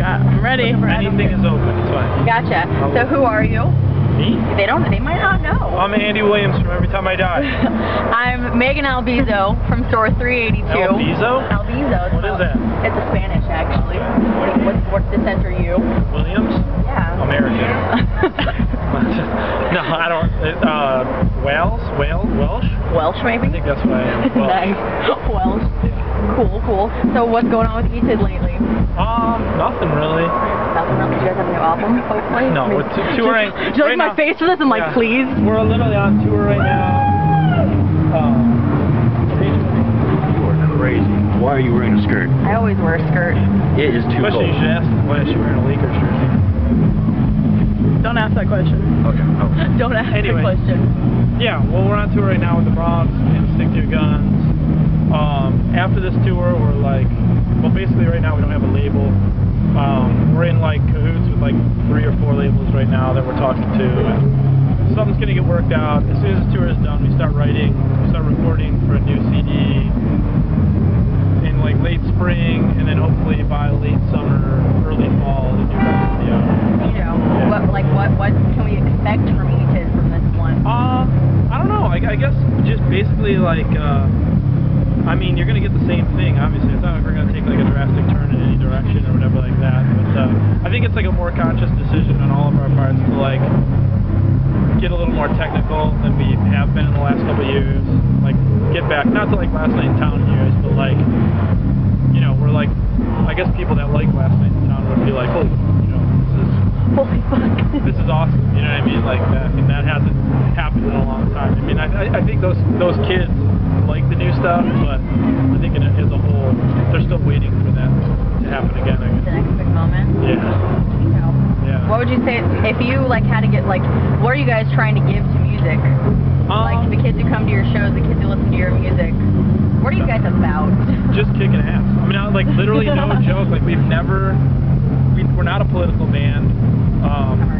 I'm ready. Anything is open, it's fine. Gotcha. So who are you? Me? They might not know. I'm Andy Williams from Every Time I Die. I'm Megg Albizo from store 382. Albizo? Albizo. What is that? It's a Spanish, actually. What descent are you? Williams? Yeah. American. No, I don't. Wales? Welsh? Welsh, maybe? I think that's what I am. Welsh. Nice. Welsh. Cool. So what's going on with ETID lately? Nothing really. Nothing else. Do you guys have a new album, hopefully? No, we're touring. Do you like my face for this? I'm like, please. We're literally on tour right now. You are crazy. Why are you wearing a skirt? I always wear a skirt. It is too Especially you cold. should ask why is she wearing a Lakers jersey. Don't ask that question. Okay. Oh. Don't ask Anyway. the question. Yeah, well, we're on tour right now with the Bronx and Stick to Your Guns. After this tour, we're like, well, basically right now we don't have a label. We're in like cahoots with like 3 or 4 labels right now that we're talking to, and something's gonna get worked out. As soon as the tour is done, we start writing, we start recording for a new CD in like late spring, and then hopefully by late summer, early fall, the new record will be out. You know, what can we expect from ETID from this one? I don't know. I guess just basically like, I mean, you're gonna get the same thing. Obviously, it's not like we're gonna take like a drastic turn in any direction or whatever like that. But I think it's like a more conscious decision on all of our parts to like get a little more technical than we have been in the last couple of years. Like get back, not to like Last Night in Town years, but like, you know, we're like, I guess people that like Last Night in Town would be like, oh, you know, Holy fuck. this is awesome. You know what I mean? Like that, and that hasn't happened in a long time. I mean, I think those kids like the new stuff, but I think as a whole, they're still waiting for that to happen again. I guess. The next big moment. Yeah. Yeah. What would you say if you like had to get like, what are you guys trying to give to music? Like the kids who come to your shows, the kids who listen to your music. What are you guys about? Just kicking ass. I mean, like literally no joke. Like we're not a political band.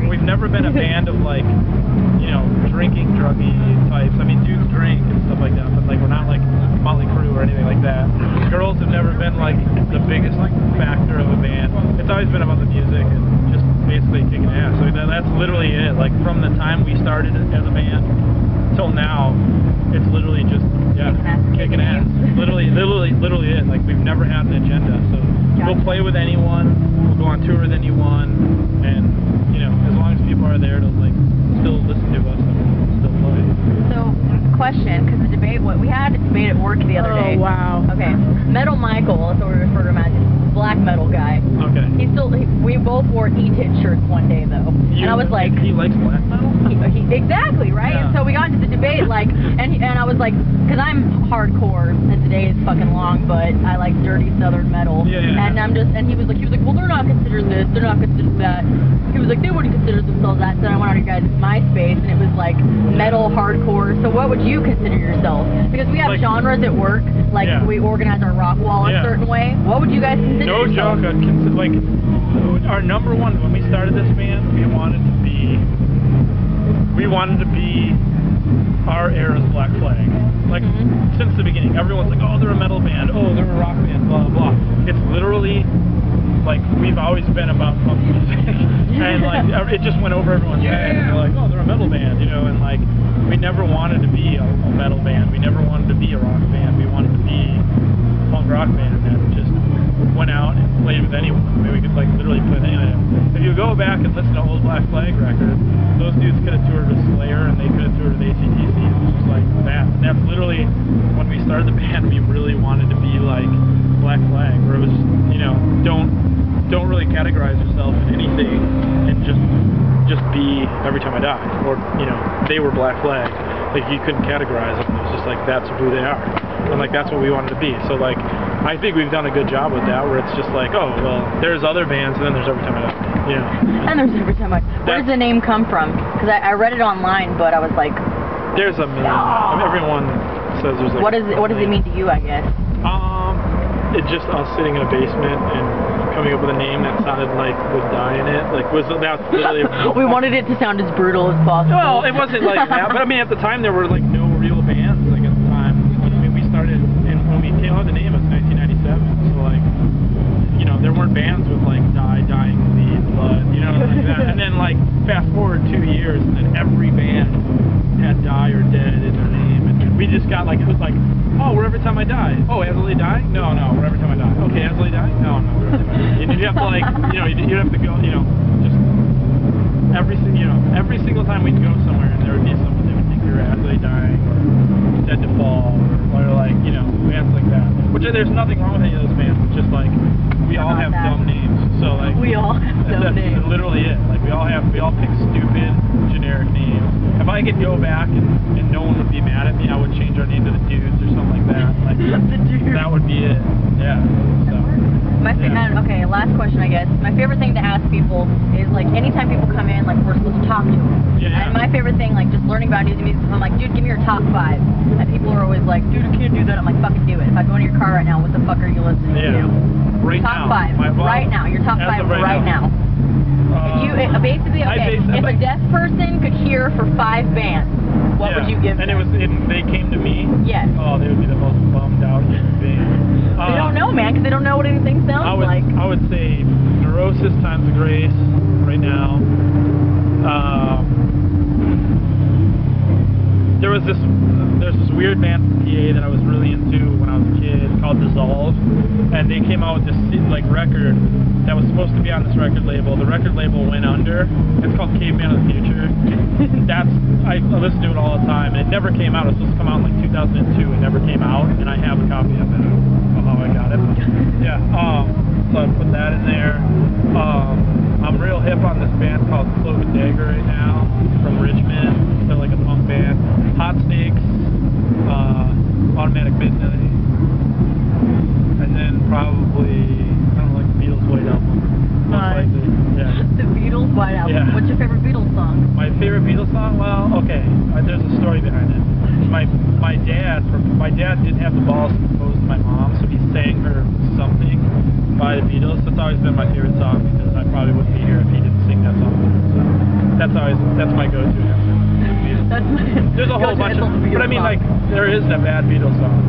We've never been a band of like, you know, drinking, druggy types. I mean, dudes drink and stuff like that, but like we're not like Motley Crue or anything like that. Girls have never been like the biggest factor of a band. It's always been about the music and just basically kicking ass. So that's literally it. Like from the time we started as a band till now, it's literally just kicking ass. Literally it. Like we've never had an agenda. So we'll play with anyone, we'll go on tour with anyone, and you know, as long as people are there to like still listen to us, we'll still play. So, question, because the debate, we had a debate at work the other day. Oh, wow. Okay. Metal Michael, that's what we refer to him as, black metal guy. Okay. We both wore ETID shirts one day though, and I was like, he likes black metal. Exactly, right? Yeah. And so we got into the debate, like, and I was like, because I'm hardcore, and today is fucking long, but I like dirty southern metal. Yeah. And he was like, well, they're not considered this, they're not considered that. He was like, they wouldn't consider themselves that. So then I went on your guys' MySpace, and it was like metal, hardcore. So what would you consider yourself? Because we have genres at work, like we organize our rock wall a certain way. What would you guys consider yourself? No joke, I'd consider, like, our number one, when we started this band, we wanted to be our era's Black Flag. Like, since the beginning, everyone's like, oh, they're a metal band, oh, they're a rock band, blah, blah, blah. It's literally, like, we've always been about punk music. And, like, it just went over everyone's head. And they're like, oh, they're a metal band, you know, and, like, we never wanted to be a metal band. We never wanted to be a rock band. We wanted to be a punk rock band that just went out and played with anyone. I mean, we could, like, literally play with anyone. If you go back and listen to old Black Flag records, those dudes could have toured with Slayer, and they could have toured with AC/DC. It was just like that. And that's literally, when we started the band, we really wanted to be like Black Flag, where it was, you know, don't really categorize yourself in anything, and just be Every Time I Die. Or, you know, they were Black Flag. Like, you couldn't categorize them. It was just like, that's who they are. And, like, that's what we wanted to be. So, like, I think we've done a good job with that, where it's just like, oh, well, there's other bands, and then there's Every Time I Die. You know. And there's Every Time I Die. Where does the name come from? Because I read it online, but I was like... There's a million. I mean, everyone says there's like... What does it mean to you, I guess? It's just us sitting in a basement and coming up with a name that sounded like would die in it. Like, that's literally... We wanted it to sound as brutal as possible. Well, it wasn't like that, but I mean, at the time there were like no real bands. Like at the time, I mean, we started, and when we came out with the name, it was 1997. So like, you know, there weren't bands with like Die, like it was like, oh, Where Every Time I Die. Oh, Azalea Die? No, Where Every Time I Die. Okay, Azalea Die? No, Where Every Time I Die. And you have to like, you have to go, just every single time we'd go somewhere and there would be someone they would think you were Azalea Dying or Dead to Fall or like, bands like that. Which there's nothing wrong with any of those bands. It's just like we all have dumb names. So like we all have dumb names. That's literally it. Like we all pick stupid generic names. If I could go back and no one would be mad at me, I would change our name to the Dudes or something like that. Like the Dudes. That would be it. Yeah. So. Okay, last question, I guess. My favorite thing to ask people is, like, anytime people come in, like, we're supposed to talk to them. Yeah. And my favorite thing, like, just learning about new music, I'm like, dude, give me your top 5. And people are always like, dude, you can't do that. I'm like, fucking do it. If I go into your car right now, what the fuck are you listening to? Right top now. 5. Right now. Your top 5 right now. Basically, okay, if a deaf person could hear for 5 bands, what would you give them? And they came to me? Yes. Oh, they would be the most bummed out human being. They don't know, man, because they don't know what anything sounds like. I would say Neurosis Times of Grace right now. There's this weird band from PA that I was really into when I was a kid called Dissolve, and they came out with this record that was supposed to be on this record label. The record label went under. It's called Caveman of the Future. I listen to it all the time, and it never came out. It was supposed to come out in like 2002. It never came out, and I have a copy of it. I don't know how I got it. Yeah. So I put that in there. I'm real hip on this band called Clove and Dagger right now from Richmond. They're like a punk band. Hot Snakes, Automatic Midnight, and then probably, I don't know, like the Beatles' White Album. Nice. Yeah. The Beatles' White Album. Yeah. What's your favorite Beatles song? My favorite Beatles song? Well, okay, there's a story behind it. My dad didn't have the balls to propose to my mom, so he sang her Something by the Beatles. That's always been my favorite song because I probably wouldn't be here if he didn't sing that song. So that's my go-to answer. There's a whole bunch of, but I mean, like, there isn't a bad Beatles song.